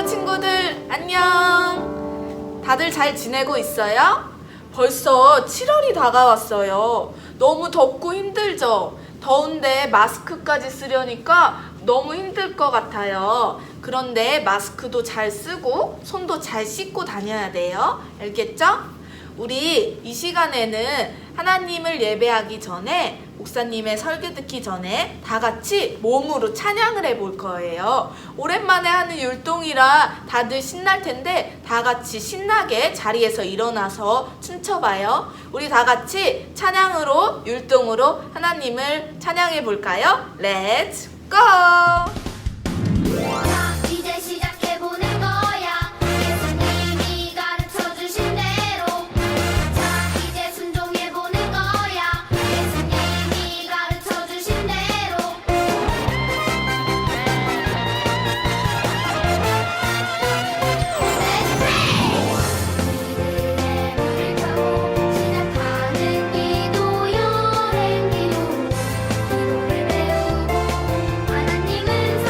친구들 안녕. 다들 잘 지내고 있어요? 벌써 7월이 다가왔어요. 너무 덥고 힘들죠? 더운데 마스크까지 쓰려니까 너무 힘들 것 같아요. 그런데 마스크도 잘 쓰고 손도 잘 씻고 다녀야 돼요. 알겠죠? 우리 이 시간에는 하나님을 예배하기 전에 목사님의 설교 듣기 전에 다 같이 몸으로 찬양을 해볼 거예요. 오랜만에 하는 율동이라 다들 신날 텐데 다 같이 신나게 자리에서 일어나서 춤춰봐요. 우리 다 같이 찬양으로 율동으로 하나님을 찬양해 볼까요? 렛츠 고! 이제 시작해보는 거야. 예수님이 가르쳐주신 대로. 자, 이제 순종해보는 거야. 예수님이 가르쳐주신 대로. 우리들의 물을 펴고 시작하는 기도 여행 기도. 기도를 배우고 하나님은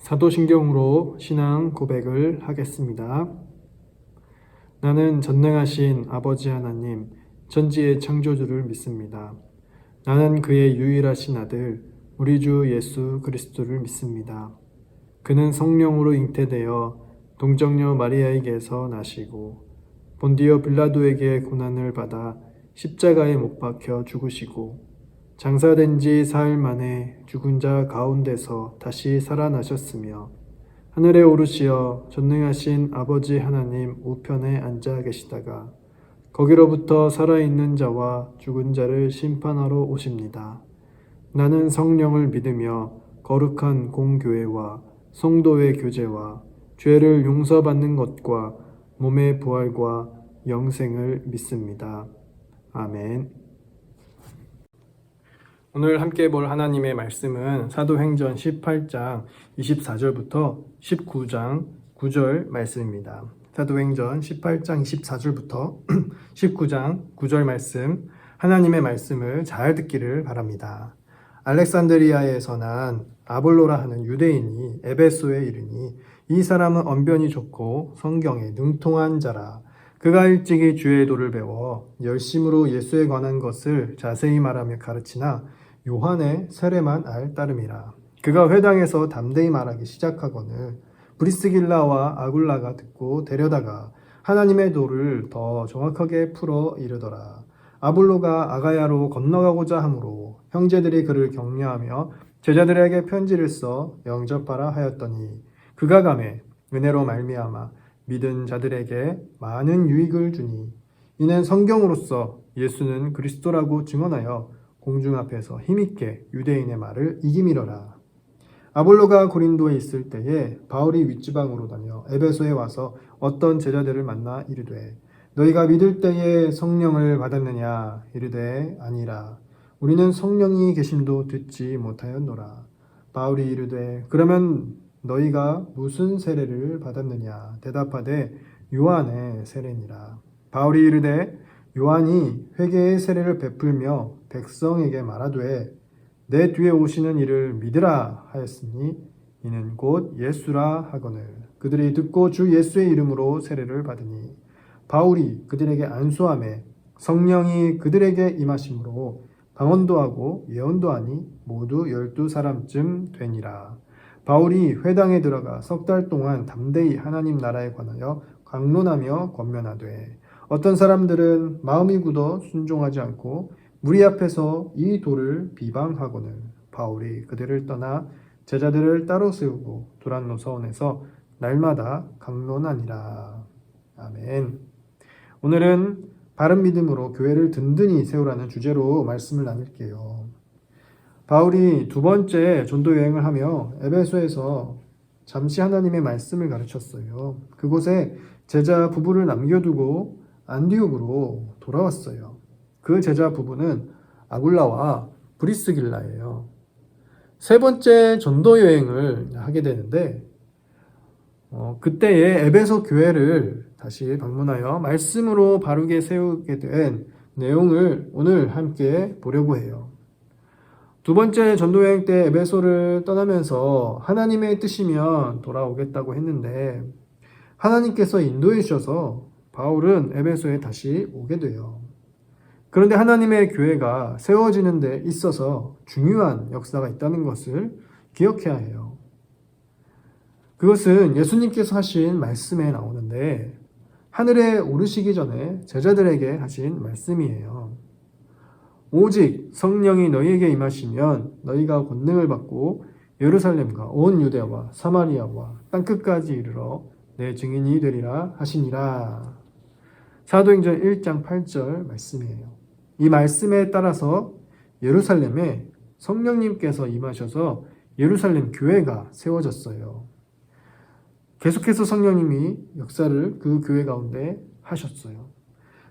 사도신경으로 신앙 고백을 하겠습니다. 나는 전능하신 아버지 하나님, 전지의 창조주를 믿습니다. 나는 그의 유일하신 아들, 우리 주 예수 그리스도를 믿습니다. 그는 성령으로 잉태되어 동정녀 마리아에게서 나시고 본디오 빌라도에게 고난을 받아 십자가에 못 박혀 죽으시고 장사된 지 사흘 만에 죽은 자 가운데서 다시 살아나셨으며 하늘에 오르시어 전능하신 아버지 하나님 우편에 앉아 계시다가 거기로부터 살아있는 자와 죽은 자를 심판하러 오십니다. 나는 성령을 믿으며 거룩한 공교회와 성도의 교제와 죄를 용서받는 것과 몸의 부활과 영생을 믿습니다. 아멘. 오늘 함께 볼 하나님의 말씀은 사도행전 18장 24절부터 19장 9절 말씀입니다. 사도행전 18장 24절부터 19장 9절 말씀, 하나님의 말씀을 잘 듣기를 바랍니다. 알렉산드리아에서 난 아볼로라 하는 유대인이 에베소에 이르니 이 사람은 언변이 좋고 성경에 능통한 자라. 그가 일찍이 주의 도를 배워 열심으로 예수에 관한 것을 자세히 말하며 가르치나 요한의 세례만 알 따름이라. 그가 회당에서 담대히 말하기 시작하거늘 브리스길라와 아굴라가 듣고 데려다가 하나님의 도를 더 정확하게 풀어 이르더라. 아볼로가 아가야로 건너가고자 하므로 형제들이 그를 격려하며 제자들에게 편지를 써 영접하라 하였더니 그가 가매 은혜로 말미암아 믿은 자들에게 많은 유익을 주니 이는 성경으로서 예수는 그리스도라고 증언하여 공중 앞에서 힘있게 유대인의 말을 이기미러라. 아볼로가 고린도에 있을 때에 바울이 윗지방으로 다녀 에베소에 와서 어떤 제자들을 만나 이르되 너희가 믿을 때에 성령을 받았느냐? 이르되 아니라. 우리는 성령이 계심도 듣지 못하였노라. 바울이 이르되 그러면 너희가 무슨 세례를 받았느냐? 대답하되 요한의 세례니라. 바울이 이르되 요한이 회개의 세례를 베풀며 백성에게 말하되 내 뒤에 오시는 이를 믿으라 하였으니 이는 곧 예수라 하거늘 그들이 듣고 주 예수의 이름으로 세례를 받으니 바울이 그들에게 안수하매 성령이 그들에게 임하심으로 방언도 하고 예언도 하니 모두 12사람쯤 되니라. 바울이 회당에 들어가 석 달 동안 담대히 하나님 나라에 관하여 강론하며 권면하되 어떤 사람들은 마음이 굳어 순종하지 않고 무리 앞에서 이 도를 비방하거늘 바울이 그들을 떠나 제자들을 따로 세우고 두란노 서원에서 날마다 강론하니라. 아멘. 오늘은 바른 믿음으로 교회를 든든히 세우라는 주제로 말씀을 나눌게요. 바울이 두 번째 전도 여행을 하며 에베소에서 잠시 하나님의 말씀을 가르쳤어요. 그곳에 제자 부부를 남겨두고 안디옥으로 돌아왔어요. 그 제자 부부는 아굴라와 브리스길라예요. 세 번째 전도 여행을 하게 되는데 그때의 에베소 교회를 다시 방문하여 말씀으로 바르게 세우게 된 내용을 오늘 함께 보려고 해요. 두 번째 전도 여행 때 에베소를 떠나면서 하나님의 뜻이면 돌아오겠다고 했는데 하나님께서 인도해 주셔서 바울은 에베소에 다시 오게 돼요. 그런데 하나님의 교회가 세워지는 데 있어서 중요한 역사가 있다는 것을 기억해야 해요. 그것은 예수님께서 하신 말씀에 나오는데 하늘에 오르시기 전에 제자들에게 하신 말씀이에요. 오직 성령이 너희에게 임하시면 너희가 권능을 받고 예루살렘과 온 유대와 사마리아와 땅끝까지 이르러 내 증인이 되리라 하시니라. 사도행전 1장 8절 말씀이에요. 이 말씀에 따라서 예루살렘에 성령님께서 임하셔서 예루살렘 교회가 세워졌어요. 계속해서 성령님이 역사를 그 교회 가운데 하셨어요.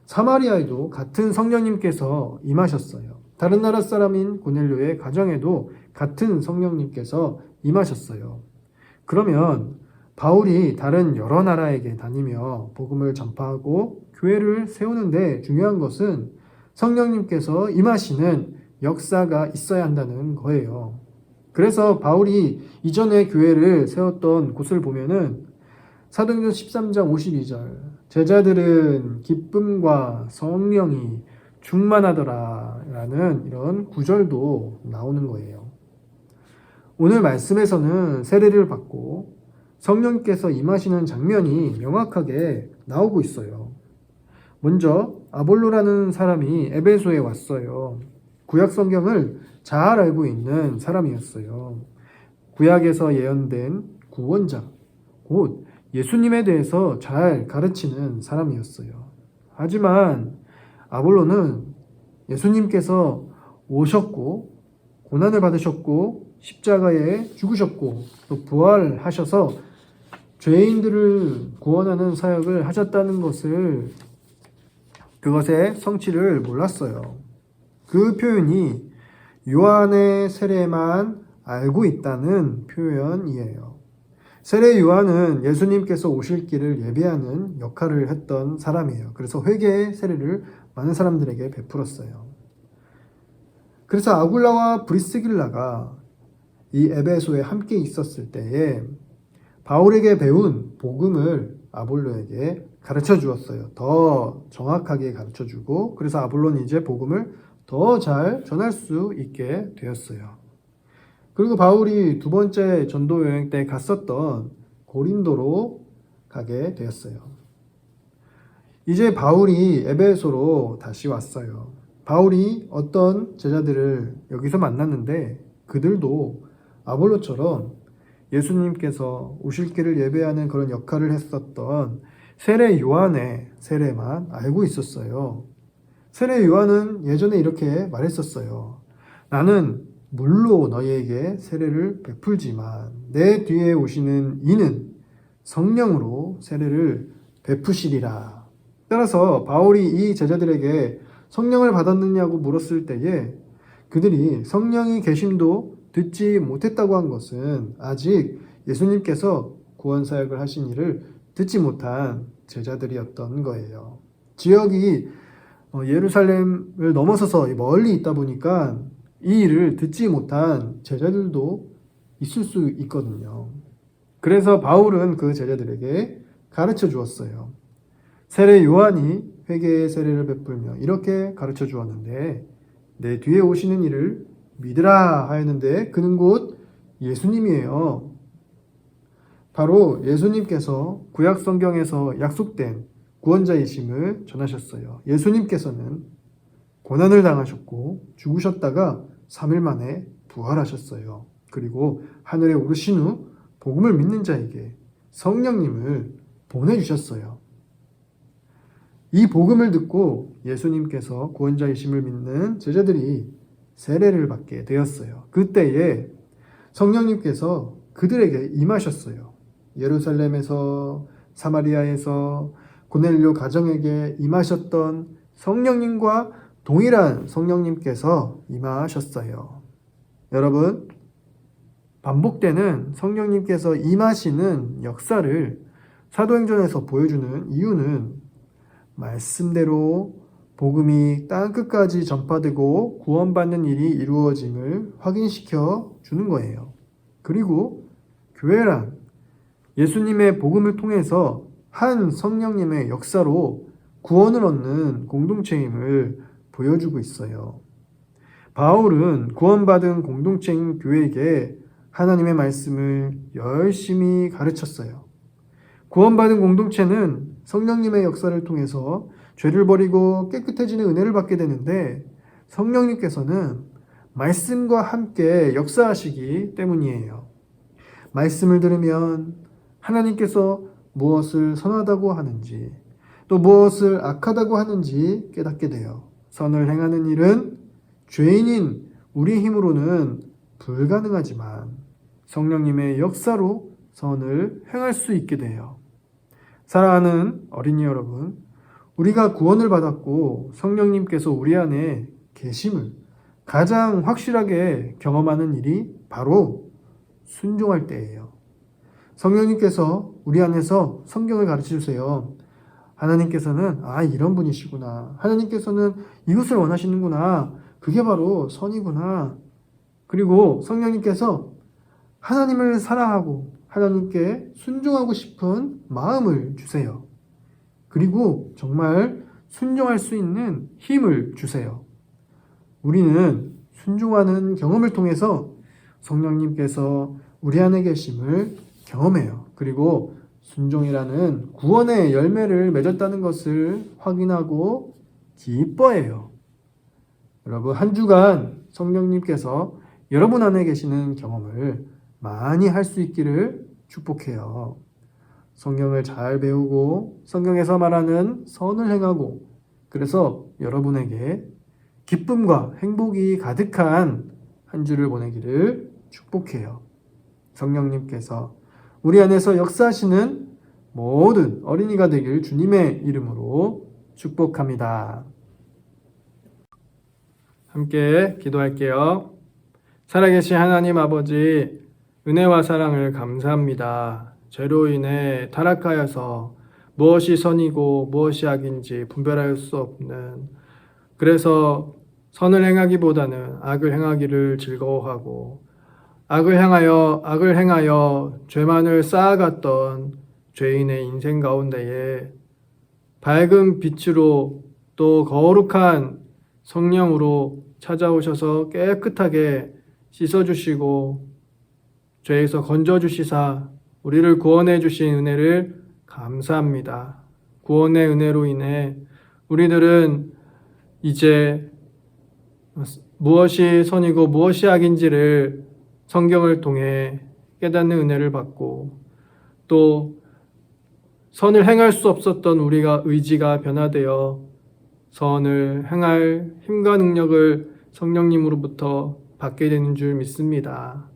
사마리아에도 같은 성령님께서 임하셨어요. 다른 나라 사람인 고넬료의 가정에도 같은 성령님께서 임하셨어요. 그러면 바울이 다른 여러 나라에게 다니며 복음을 전파하고 교회를 세우는데 중요한 것은 성령님께서 임하시는 역사가 있어야 한다는 거예요. 그래서 바울이 이전에 교회를 세웠던 곳을 보면은 사도행전 13장 52절 제자들은 기쁨과 성령이 충만하더라 라는 이런 구절도 나오는 거예요. 오늘 말씀에서는 세례를 받고 성령께서 임하시는 장면이 명확하게 나오고 있어요. 먼저 아볼로라는 사람이 에베소에 왔어요. 구약 성경을 잘 알고 있는 사람이었어요. 구약에서 예언된 구원자, 곧 예수님에 대해서 잘 가르치는 사람이었어요. 하지만 아볼로는 예수님께서 오셨고 고난을 받으셨고 십자가에 죽으셨고 또 부활하셔서 죄인들을 구원하는 사역을 하셨다는 것을 그것의 성취를 몰랐어요. 그 표현이 요한의 세례만 알고 있다는 표현이에요. 세례 요한은 예수님께서 오실 길을 예비하는 역할을 했던 사람이에요. 그래서 회개의 세례를 많은 사람들에게 베풀었어요. 그래서 아굴라와 브리스길라가 이 에베소에 함께 있었을 때에 바울에게 배운 복음을 아볼로에게 가르쳐 주었어요. 더 정확하게 가르쳐 주고, 그래서 아볼로는 이제 복음을 더 잘 전할 수 있게 되었어요. 그리고 바울이 두 번째 전도 여행 때 갔었던 고린도로 가게 되었어요. 이제 바울이 에베소로 다시 왔어요. 바울이 어떤 제자들을 여기서 만났는데 그들도 아볼로처럼 예수님께서 오실 길을 예배하는 그런 역할을 했었던 세례 요한의 세례만 알고 있었어요. 세례 요한은 예전에 이렇게 말했었어요. 나는 물로 너희에게 세례를 베풀지만 내 뒤에 오시는 이는 성령으로 세례를 베푸시리라. 따라서 바울이 이 제자들에게 성령을 받았느냐고 물었을 때에 그들이 성령이 계심도 듣지 못했다고 한 것은 아직 예수님께서 구원 사역을 하신 일을 듣지 못한 제자들이었던 거예요. 지역이 예루살렘을 넘어서서 멀리 있다 보니까 이 일을 듣지 못한 제자들도 있을 수 있거든요. 그래서 바울은 그 제자들에게 가르쳐 주었어요. 세례 요한이 회개의 세례를 베풀며 이렇게 가르쳐 주었는데 내 뒤에 오시는 이를 믿으라 하였는데 그는 곧 예수님이에요. 바로 예수님께서 구약 성경에서 약속된 구원자이심을 전하셨어요. 예수님께서는 고난을 당하셨고 죽으셨다가 3일 만에 부활하셨어요. 그리고 하늘에 오르신 후 복음을 믿는 자에게 성령님을 보내주셨어요. 이 복음을 듣고 예수님께서 구원자이심을 믿는 제자들이 세례를 받게 되었어요. 그때에 성령님께서 그들에게 임하셨어요. 예루살렘에서 사마리아에서 고넬료 가정에게 임하셨던 성령님과 동일한 성령님께서 임하셨어요. 여러분, 반복되는 성령님께서 임하시는 역사를 사도행전에서 보여주는 이유는 말씀대로 복음이 땅끝까지 전파되고 구원받는 일이 이루어짐을 확인시켜 주는 거예요. 그리고 교회란 예수님의 복음을 통해서 한 성령님의 역사로 구원을 얻는 공동체임을 보여주고 있어요. 바울은 구원받은 공동체인 교회에게 하나님의 말씀을 열심히 가르쳤어요. 구원받은 공동체는 성령님의 역사를 통해서 죄를 버리고 깨끗해지는 은혜를 받게 되는데 성령님께서는 말씀과 함께 역사하시기 때문이에요. 말씀을 들으면 하나님께서 무엇을 선하다고 하는지 또 무엇을 악하다고 하는지 깨닫게 돼요. 선을 행하는 일은 죄인인 우리 힘으로는 불가능하지만 성령님의 역사로 선을 행할 수 있게 돼요. 사랑하는 어린이 여러분, 우리가 구원을 받았고 성령님께서 우리 안에 계심을 가장 확실하게 경험하는 일이 바로 순종할 때예요. 성령님께서 우리 안에서 성경을 가르쳐 주세요. 하나님께서는 이런 분이시구나. 하나님께서는 이것을 원하시는구나. 그게 바로 선이구나. 그리고 성령님께서 하나님을 사랑하고 하나님께 순종하고 싶은 마음을 주세요. 그리고 정말 순종할 수 있는 힘을 주세요. 우리는 순종하는 경험을 통해서 성령님께서 우리 안에 계심을 경험해요. 그리고 순종이라는 구원의 열매를 맺었다는 것을 확인하고 기뻐해요. 여러분, 한 주간 성령님께서 여러분 안에 계시는 경험을 많이 할 수 있기를 축복해요. 성경을 잘 배우고 성경에서 말하는 선을 행하고, 그래서 여러분에게 기쁨과 행복이 가득한 한 주를 보내기를 축복해요. 성령님께서 우리 안에서 역사하시는 모든 어린이가 되길 주님의 이름으로 축복합니다. 함께 기도할게요. 살아계신 하나님 아버지, 은혜와 사랑을 감사합니다. 죄로 인해 타락하여서 무엇이 선이고 무엇이 악인지 분별할 수 없는, 그래서 선을 행하기보다는 악을 행하기를 즐거워하고 악을 행하여 죄만을 쌓아갔던 죄인의 인생 가운데에 밝은 빛으로 또 거룩한 성령으로 찾아오셔서 깨끗하게 씻어주시고 죄에서 건져주시사 우리를 구원해 주신 은혜를 감사합니다. 구원의 은혜로 인해 우리들은 이제 무엇이 선이고 무엇이 악인지를 성경을 통해 깨닫는 은혜를 받고, 또 선을 행할 수 없었던 우리가 의지가 변화되어 선을 행할 힘과 능력을 성령님으로부터 받게 되는 줄 믿습니다.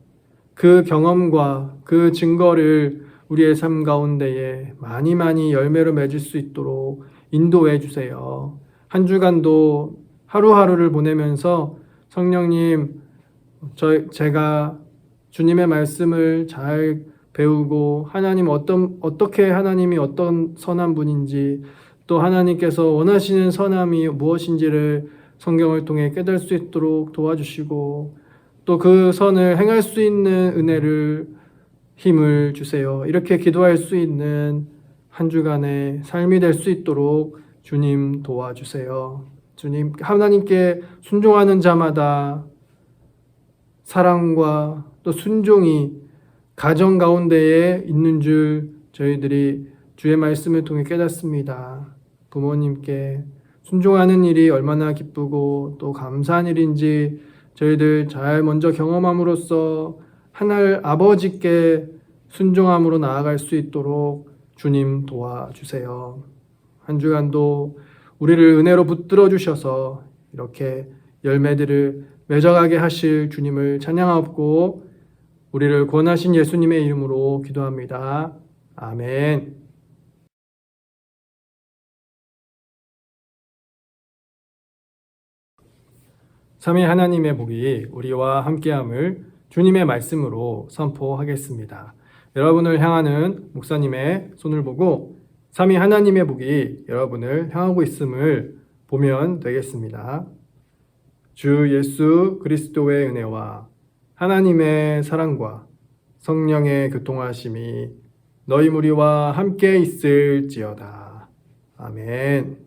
그 경험과 그 증거를 우리의 삶 가운데에 많이 열매로 맺을 수 있도록 인도해 주세요. 한 주간도 하루하루를 보내면서 성령님, 제가 주님의 말씀을 잘 배우고 어떻게 하나님이 어떤 선한 분인지, 또 하나님께서 원하시는 선함이 무엇인지를 성경을 통해 깨달을 수 있도록 도와주시고, 또 그 선을 행할 수 있는 힘을 주세요. 이렇게 기도할 수 있는 한 주간의 삶이 될 수 있도록 주님 도와주세요. 주님, 하나님께 순종하는 자마다 사랑과 또 순종이 가정 가운데에 있는 줄 저희들이 주의 말씀을 통해 깨닫습니다. 부모님께 순종하는 일이 얼마나 기쁘고 또 감사한 일인지 저희들 잘 먼저 경험함으로써 하늘 아버지께 순종함으로 나아갈 수 있도록 주님 도와주세요. 한 주간도 우리를 은혜로 붙들어 주셔서 이렇게 열매들을 맺어가게 하실 주님을 찬양하고 우리를 구원하신 예수님의 이름으로 기도합니다. 아멘. 삼위 하나님의 복이 우리와 함께함을 주님의 말씀으로 선포하겠습니다. 여러분을 향하는 목사님의 손을 보고 삼위 하나님의 복이 여러분을 향하고 있음을 보면 되겠습니다. 주 예수 그리스도의 은혜와 하나님의 사랑과 성령의 교통하심이 너희 무리와 함께 있을지어다. 아멘.